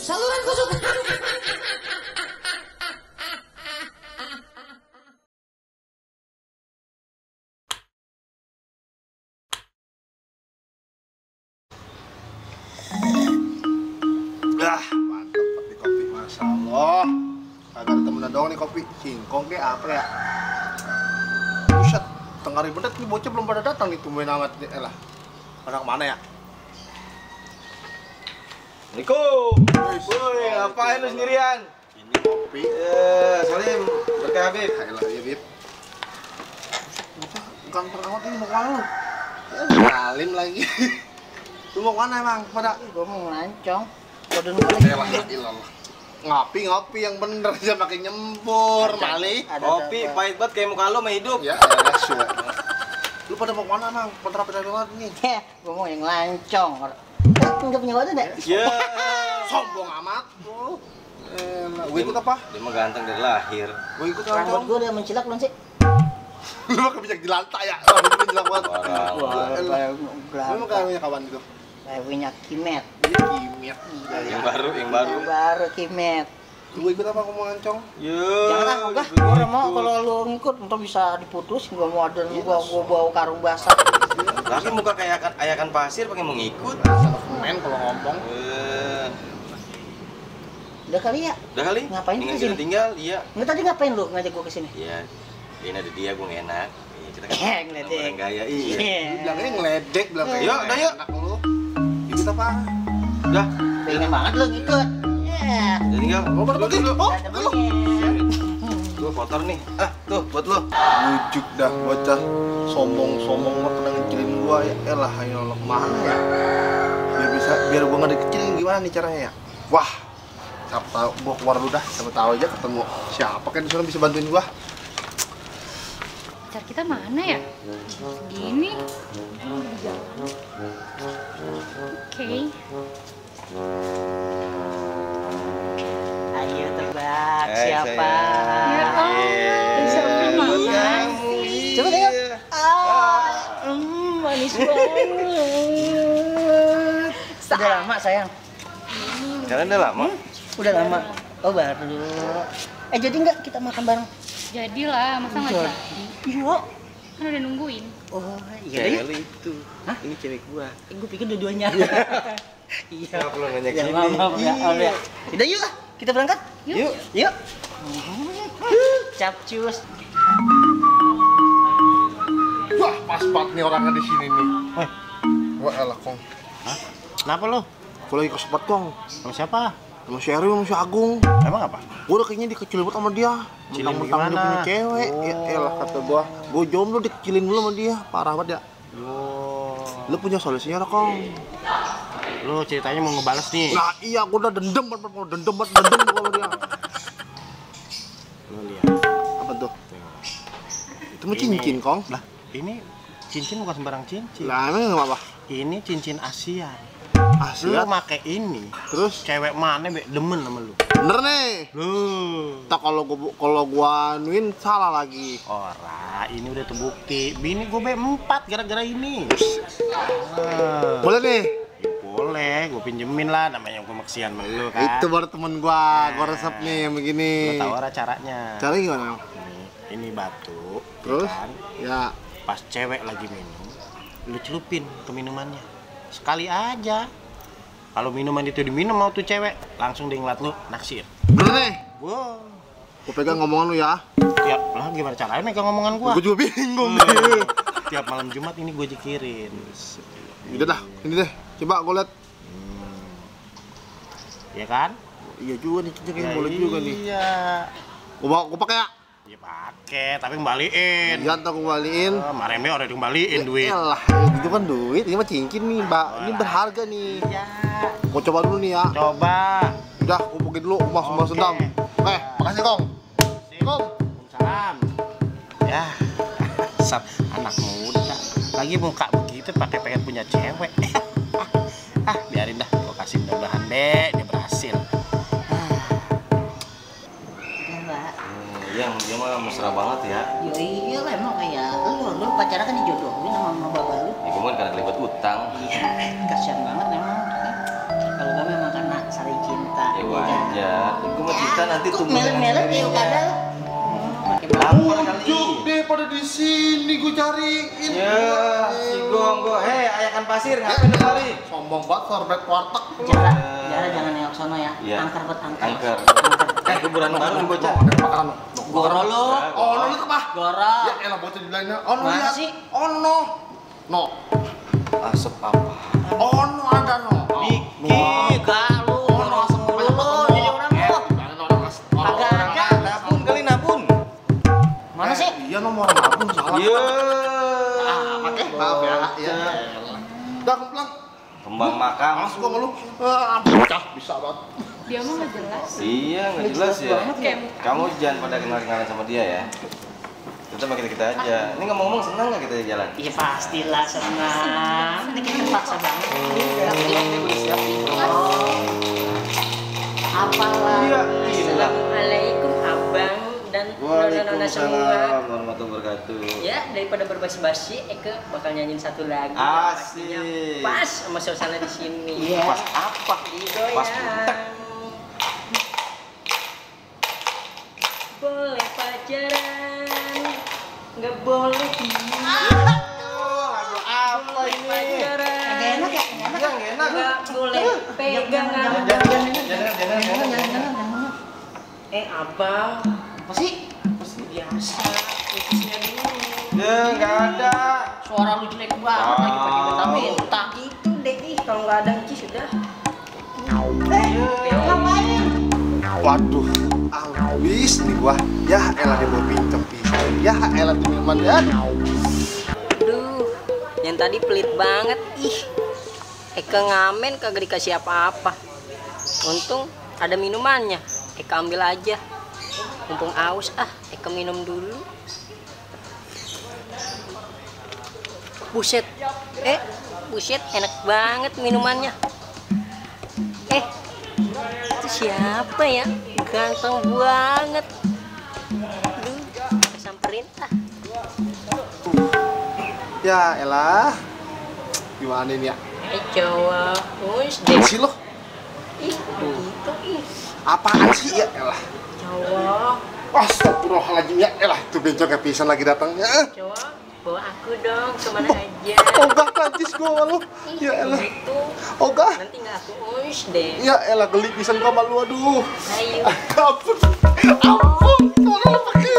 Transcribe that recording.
Saluran kusut. Mantap nih kopi, masya Allah. Kagak ada temenan doang nih kopi, singkong kayak apa ya? Buset, tengah ribet nih bocah belum pada datang nih, tumben amat nih. Elah, anak mana ya? Assalamualaikum. Woi, ngapain lu sendirian? Ini kopi. Salim, berkah Habib. Elah, ya Bib. Bocah ganteng amat ini mau kemana lu? Salim lagi. Lu mau kemana emang? Pada? Gua mau ngelancong. Waduh, Elah, ilah. Ngopi yang bener aja pakai nyembur, Mali. Kopi pahit banget kayak muka lu mah hidup. Ya, elah, suwe. Lu pada mau kemana emang? Penerapan banget nih. Gua mau yang ngelancong. Enggak punya wadah, Dek? Ya. Sombong amat lu. Gue ikut apa? Dia mah ganteng dari lahir. Gue ikut Rambut apa? gua udah mencilak belum sih? Lu mah kebijak di lantai ya? Rambut lu jelek banget. Parah. Lu mah kayak punya kawan gitu? Kayak punya Kimet. Dia kimia. Yang baru. Yang baru Kimet. Lu ikut apa? Aku mau ngancong? Jangan enggak. Gua udah mau kalau lu ngikut entar bisa diputus. Gua mau ada gua bawa karung basah. Tapi muka kayak ayakan pasir pakai mau ngikut. Salah main kalau ngomong. Udah kali ya? Udah kali? Ngapain Tinggal kesini? kita tinggal, iya. Enggak tadi ngapain lu ngajak gua kesini? Iya. Ini ada dia, gue gak enak. Iya, kita kan Ngeledek. orang gaya, iya. Lu bilangnya ngeledek, bilang kayak Yuk, udah yuk. enak lu. Ikut apa? Udah, Pengen banget lu ngikut. Ya. udah tinggal. Mau pada pergi? Oh, Ada lu. Tuh kotor nih. Ah, tuh buat lu. Bujuk dah bocah. Sombong mah pernah ngecilin gua ya. Elah, ayo lo kemana ya? Biar gua nggak dikecilin gimana nih caranya ya? Wah, siapa tahu gua keluar dulu dah. Siapa tahu aja ketemu siapa kan di sana bisa bantuin gua. Pacar kita mana ya? Segini. Oke. Ayo tebak Eh, siapa? Ya Allah, siapa mana? Coba tengok. Manis banget. Udah lama sayang. Jalan udah lama. Udah lama. Oh baru. Jadi nggak kita makan bareng? Jadilah, masa nggak jadi? Iya. Kan udah nungguin. Oh iya deh. Cewek lu itu. Hah? Ini cewek gua. Gue pikir dua-duanya. Iya. Kenapa lu nanya Ya, gini? maaf ya. Udah yuk lah, kita berangkat. Yuk. Yuk. Capcus. Wah, pas banget nih orangnya di sini nih. Wah, elah Kong. Hah? Kenapa lo? Gua lagi kesempet Kong. Sama siapa? Sama si Erwin sama si Agung. Emang apa? Gua udah kayaknya dikecilin banget sama dia. Kecilin Mentang-mentang dia gimana? punya cewek. Ya elah kata gua jomblo dikecilin dulu sama dia. Parah banget ya. Lu punya solusinya lah Kong. Lo ceritanya mau ngebales nih. Nah iya, gua udah dendam banget sama dia. Lo lihat. Apa tuh? Itu mah cincin Kong. Lah, ini cincin bukan sembarang cincin. Lah emang nggak apa? Ini cincin Asia. Asli. Lu make ini. Terus Cewek mana be demen sama lu? bener nih. Lu. Tak kalau gua anuin salah lagi. Ora, ini udah terbukti. Bini gue B4 gara-gara ini. Boleh nih. Ya, boleh, gue pinjemin lah. Namanya gue maksian sama lu kan. Itu baru temen gua resep nih yang begini. Lo tau ora caranya? Caranya gimana? Ini batu. Terus? Kan? Ya. Pas cewek lagi minum, lu celupin ke minumannya. Sekali aja. Kalau minuman itu diminum mau tuh cewek, langsung dia ngeliat lu naksir. Bener nih. Wow. Gua pegang ngomongan lu ya. Tiap lah gimana caranya megang ngomongan gua? Gua juga bingung Hmm. nih. Tiap malam Jumat ini gua jikirin. Udah dah, ini deh. Coba gua liat. Iya kan? Iya juga nih, cincin Ya, boleh juga nih. Iya. Gua pakai ya. Ya pakai, tapi kembaliin. Iya, ntar gua kembaliin. Marembe udah dikembaliin duit. Elah, itu kan duit. Ini mah cincin nih, Mbak. Ini berharga nih. Ya. Gua coba dulu nih ya. Coba. Udah, gua pergi dulu, mas sendam. Oke, makasih Kong. Kong. Salam. Ya. Sat anak muda. Lagi muka begitu pakai pengen punya cewek. Biarin dah, gua kasih mudah-mudahan deh dia berhasil. Mbak. Yang dia mah mesra banget ya. Ya iyalah emang kayak lu pacaran kan dijodohin sama utang. Iya, kasihan banget memang. Kalau gue memang karena saling cinta. Ya wajar. Gue mau cinta nanti Kok tumbuh. merek-merek ya kadang. Lapar kali. Juk deh pada di sini gue cariin. Ya, si Gonggo. Hei, ayakan pasir, ngapain lu lari? Sombong banget, sorbet warteg. Jara jangan nengok sono ya. Iya. Angker bet angker. Angker. Kuburan baru nih bocah. Ada makanan. Goro lu. Oh, no itu apa? Goro. Ya elah bocah dibilangnya. Oh, no Mana lihat. sih? Oh, no. No. Asap apa? Oh, no ada no. Enggak lu. Goro asem mulu lu. Jadi orang lu. Kagak ada. Nabun kali nabun. Mana sih? Iya nomor nabung salah. Iya. Pakai maaf ya. Iya. Udah pulang. Kembang makam. Males gua sama lu. Bocah bisa banget. Dia mah nggak jelas. Iya, nggak jelas ya. Kayak Kamu jangan pada kenal-kenalan sama dia ya. Kita sama kita aja. Ini ngomong-ngomong senang nggak kita jalan? Iya pastilah senang. Ini kita paksa banget. Apalah. Iya. Assalamualaikum abang dan nona-nona semua. Waalaikumsalam warahmatullahi wabarakatuh. Ya daripada berbasi-basi, Eke bakal nyanyiin satu lagu. Asik. Pastinya pas sama suasana di sini. Iya. Pas apa? Digoyang. Pas budak. Boleh pacaran, nggak boleh Lagu apa ini? pacaran. Gak enak ya? Gak enak. Yang enak. Nggak boleh pegangan. Jangan. Abang, Apa sih? biasa putusnya dulu. Ya nggak ada. Suara lu jelek banget lagi pakai minta-minta. Itu deh, kalau nggak ada Uci sudah. Ngapain? Waduh, habis nih gua. Ya elah dia mau pinjam pisau. Ya elah di minuman ya. Aduh, yang tadi pelit banget. Ih, Eka ngamen kagak dikasih apa-apa. Untung ada minumannya. Eka ambil aja. Mumpung aus, Eka minum dulu. Buset, buset enak banget minumannya. Itu siapa ya? Ganteng banget. Aduh, kita samperin Ya elah. Gimana ini ya? cowok, deh. Si lo, Ih, gitu ih. apaan sih ya elah? Cowok, Astagfirullahaladzim ya elah itu bencong pisan lagi datangnya. cowok, bawa aku dong kemana aja. Ogah kancis gua sama lu. Ya elah. Gitu. Ogah. Nanti nggak aku deh. Ya elah geli pisan gua sama lu aduh. Ayo. Ampun. Ampun. Tolong pakai